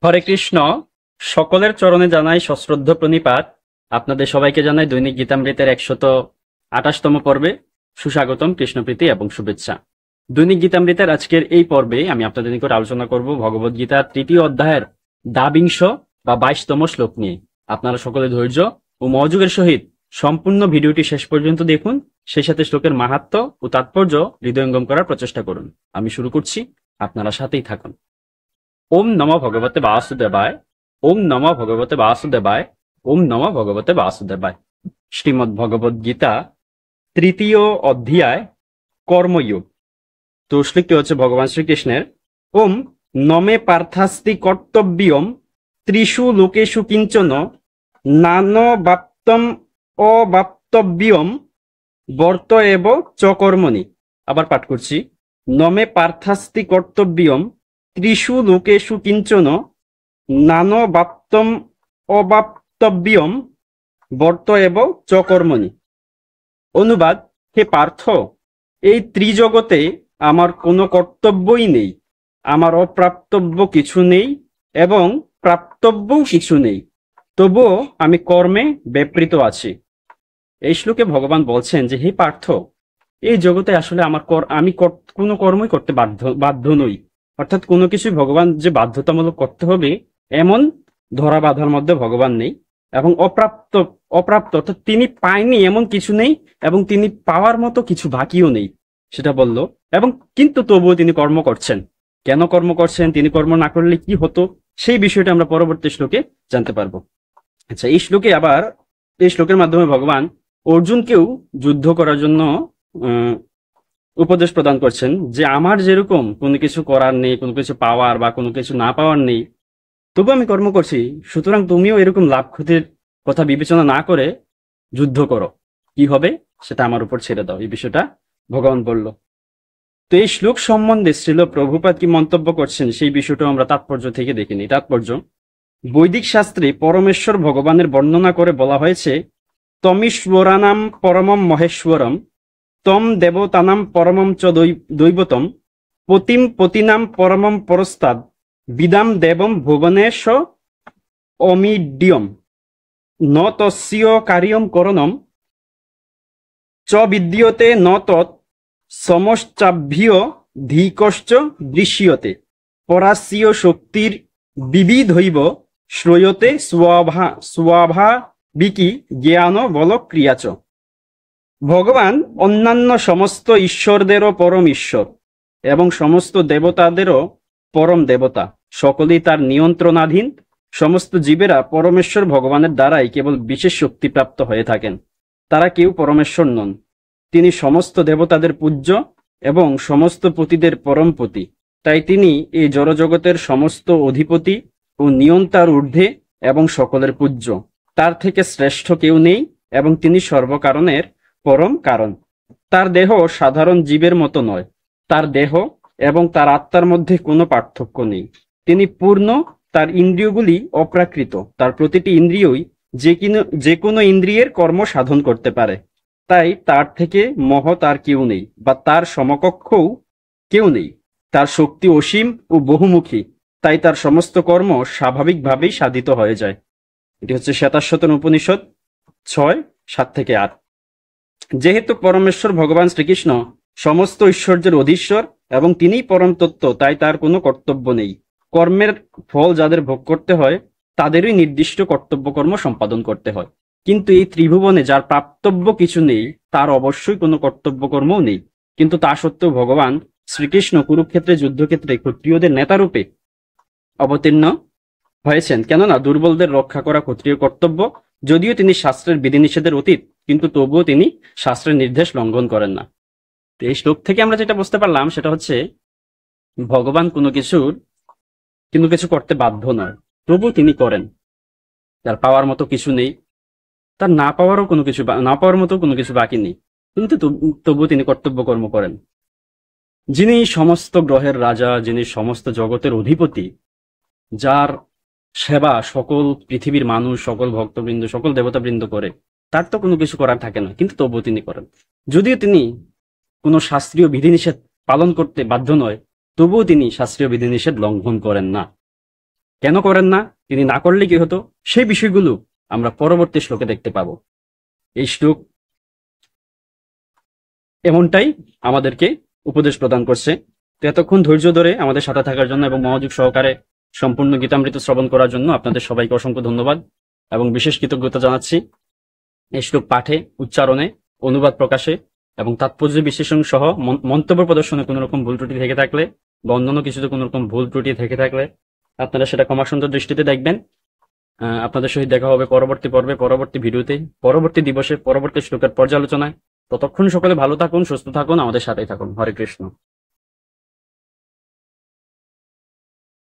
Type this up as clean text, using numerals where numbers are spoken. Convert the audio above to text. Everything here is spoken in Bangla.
হরে কৃষ্ণ। সকলের চরণে জানাই সশ্রদ্ধ প্রণিপাত। আপনাদের সবাইকে জানাই দৈনিক গীতামৃতের 128তম পর্বে সুস্বাগতম, কৃষ্ণপ্রীতি এবং শুভেচ্ছা। দৈনিক গীতামৃতের আজকের এই পর্বে আমি আপনাদের নিকট আলোচনা করব ভগবদ গীতার 3য় অধ্যায়ের দ্বাবিংশ বা 22তম শ্লোক নিয়ে। আপনারা সকলে ধৈর্য ও মনোযোগের সহিত সম্পূর্ণ ভিডিওটি শেষ পর্যন্ত দেখুন, সেই সাথে শ্লোকের মাহাত্ম্য ও তাৎপর্য হৃদয়ঙ্গম করার প্রচেষ্টা করুন। আমি শুরু করছি, আপনারা সাথেই থাকুন। ওম নমো ভগবতে বাসুদেবায়। ওম নমো ভগবতে বাসুদেবায়। ওম নমো ভগবতে বাসুদেবায়। শ্রীমদ্ ভগবদ গীতা 3য় অধ্যায় কর্মযোগ। তো শ্লোকটি হচ্ছে ভগবান শ্রীকৃষ্ণের। ওম নমে পার্থাস্তি কর্তব্যম ত্রিষু লোকেষু কিঞ্চন নানবাপ্তম অবাপ্তব্যম বর্ত এব চ কর্মণি। আবার পাঠ করছি। নমে পার্থাস্তি কর্তব্যম ত্রিষু লোকেষু কিঞ্চন নানবাপ্তম অবাপ্তব্যম বর্ত এব চ কর্মণি। অনুবাদ: হে পার্থ, এই ত্রিজগতে আমার কোনো কর্তব্যই নেই, আমার অপ্রাপ্তব্য কিছু নেই এবং প্রাপ্তব্যও কিছু নেই, তবুও আমি কর্মে ব্যাপৃত আছি। এই শ্লোকে ভগবান বলছেন যে হে পার্থ, এই জগতে আসলে আমি কোনো কর্মই করতে বাধ্য নই। অর্থাৎ কোনো কিছু ভগবান যে বাধ্যতামূলক করতে হবে এমন ধরা বাঁধার মধ্যে ভগবান নেই, এবং অপ্রাপ্ত অর্থাৎ তিনি পায়নি এমন কিছু নেই, এবং তিনি পাওয়ার মতো কিছু বাকিও নেই, সেটা বলল। এবং কিন্তু তবুও তিনি কর্ম করছেন। কেন কর্ম করছেন, তিনি কর্ম না করলে কি হতো, সেই বিষয়টা আমরা পরবর্তী শ্লোকে জানতে পারবো। আচ্ছা, এই শ্লোকের মাধ্যমে ভগবান অর্জুনকেও যুদ্ধ করার জন্য উপদেশ প্রদান করছেন যে আমার যেরকম কোনো কিছু করার নেই, কোনো কিছু পাওয়ার বা কোনো কিছু না পাওয়ার নেই, তবু আমি কর্ম করছি, সুতরাং তুমিও এরকম লাভ ক্ষতির কথা বিবেচনা না করে যুদ্ধ করো, কি হবে সেটা আমার উপর ছেড়ে দাও। এই বিষয়টা ভগবান বলল। তো এই শ্লোক সম্বন্ধে শ্রীল প্রভুপাদ কি মন্তব্য করছেন সেই বিষয়টা আমরা তাৎপর্য থেকে দেখিনি। তাৎপর্য: বৈদিক শাস্ত্রে পরমেশ্বর ভগবানের বর্ণনা করে বলা হয়েছে, তমীশ্বরানাম পরমম মহেশ্বরম তম দেবতানাম পরমম চ দৈবতম পতিম পতিনাম পরমম পরস্তাদ বিদাম দেবম ভুবনেশ অমিড্যম ন তস্য কার্যম করণম চ বিদ্যতে ন তৎ সমশ্চাভ্য ধীকশ্চ দৃশ্যতে পরাস্য শক্তির বিবিধৈব শ্রয়তে স্বাভাবিকি জ্ঞান বল ক্রিয়াচ। ভগবান অন্যান্য সমস্ত ঈশ্বরদেরও পরম ঈশ্বর এবং সমস্ত দেবতাদেরও পরম দেবতা, সকলেই তার নিয়ন্ত্রণাধীন। সমস্ত জীবেরা পরমেশ্বর ভগবানের দ্বারাই কেবল বিশেষ শক্তিপ্রাপ্ত হয়ে থাকেন, তারা কেউ পরমেশ্বর নন। তিনি সমস্ত দেবতাদের পূজ্য এবং সমস্ত পতিদের পরমপতি, তাই তিনি এই জড়জগতের সমস্ত অধিপতি ও নিয়ন্তার ঊর্ধ্বে এবং সকলের পূজ্য। তার থেকে শ্রেষ্ঠ কেউ নেই এবং তিনি সর্বকারণের পরম কারণ। তার দেহ সাধারণ জীবের মতো নয়, তার দেহ এবং তার আত্মার মধ্যে কোনো পার্থক্য নেই। তিনি পূর্ণ, তার ইন্দ্রিয়গুলি অপ্রাকৃত, তার প্রতিটি ইন্দ্রিয়ই যে কোনো ইন্দ্রিয়ের কর্ম সাধন করতে পারে। তাই তার থেকে মহৎ আর কেউ নেই বা তার সমকক্ষও কেউ নেই। তার শক্তি অসীম ও বহুমুখী, তাই তার সমস্ত কর্ম স্বাভাবিকভাবেই সাধিত হয়ে যায়। এটি হচ্ছে শ্বেতাশ্বতন উপনিষদ 6:7-8। যেহেতু পরমেশ্বর ভগবান শ্রীকৃষ্ণ সমস্ত ঐশ্বর্যের অধীশ্বর এবং তিনিই পরম তত্ত্ব, তাই তার কোনো কর্তব্য নেই। কর্মের ফল যাদের ভোগ করতে হয় তাদেরই নির্দিষ্ট কর্তব্য কর্ম সম্পাদন করতে হয়, কিন্তু এই ত্রিভুবনে যার প্রাপ্তব্য কিছু নেই তার অবশ্যই কোনো কর্তব্য কর্মও নেই। কিন্তু তা সত্ত্বেও ভগবান শ্রীকৃষ্ণ কুরুক্ষেত্রে যুদ্ধক্ষেত্রে ক্ষত্রিয়দের নেতারূপে অবতীর্ণ হয়েছেন, কেননা দুর্বলদের রক্ষা করা ক্ষত্রিয় কর্তব্য। যদিও তিনি শাস্ত্রের বিধিনিষেধের অতীত, কিন্তু তবুও তিনি শাস্ত্রের নির্দেশ লঙ্ঘন করেন না। তো এই শ্লোক থেকে আমরা যেটা বুঝতে পারলাম সেটা হচ্ছে ভগবান কোনো কিছু করতে বাধ্য নয়, তবুও তিনি করেন। তার পাওয়ার মতো কিছু নেই, তার না পাওয়ার মতো কোনো কিছু বাকি নেই, কিন্তু তবুও তিনি কর্তব্য কর্ম করেন। যিনি সমস্ত গ্রহের রাজা, যিনি সমস্ত জগতের অধিপতি, যার সেবা সকল পৃথিবীর মানুষ, সকল ভক্তবৃন্দ, সকল দেবতাবৃন্দ করে, তার তো কোনো কিছু করার থাকে না, কিন্তু তবুও তিনি করেন। যদিও তিনি কোনো শাস্ত্রীয় বিধিনিষেধ পালন করতে বাধ্য নয়, তবুও তিনি শাস্ত্রীয় বিধিনিষেধ লঙ্ঘন করেন না। কেন করেন না, তিনি না করলে কি হতো, সেই বিষয়গুলো আমরা পরবর্তী শ্লোকে দেখতে পাবো। এই শ্লোক এমনটাই আমাদেরকে উপদেশ প্রদান করছে। তো এতক্ষণ ধৈর্য ধরে আমাদের সাথে থাকার জন্য এবং মনোযোগ সহকারে সম্পূর্ণ গীতামৃত শ্রবণ করার জন্য আপনাদের সবাইকে অসংখ্য ধন্যবাদ এবং বিশেষ কৃতজ্ঞতা জানাচ্ছি। এই শ্লোক পাঠে, উচ্চারণে, অনুবাদ প্রকাশে এবং তাৎপর্য বিশ্লেষণ সহ মন্তব্য প্রদর্শনে কোনো রকম ভুল ত্রুটি থেকে থাকলে বা অন্যান্য কিছুতে কোনো রকম ভুল ত্রুটি থেকে থাকলে আপনারা সেটা ক্ষমাসুন্দর দৃষ্টিতে দেখবেন। আপনাদের সহিত দেখা হবে পরবর্তী পর্বে, পরবর্তী ভিডিওতে, পরবর্তী দিবসে, পরবর্তী শ্লোকের পর্যালোচনায়। ততক্ষণ সকলে ভালো থাকুন, সুস্থ থাকুন, আমাদের সাথেই থাকুন। হরে কৃষ্ণ।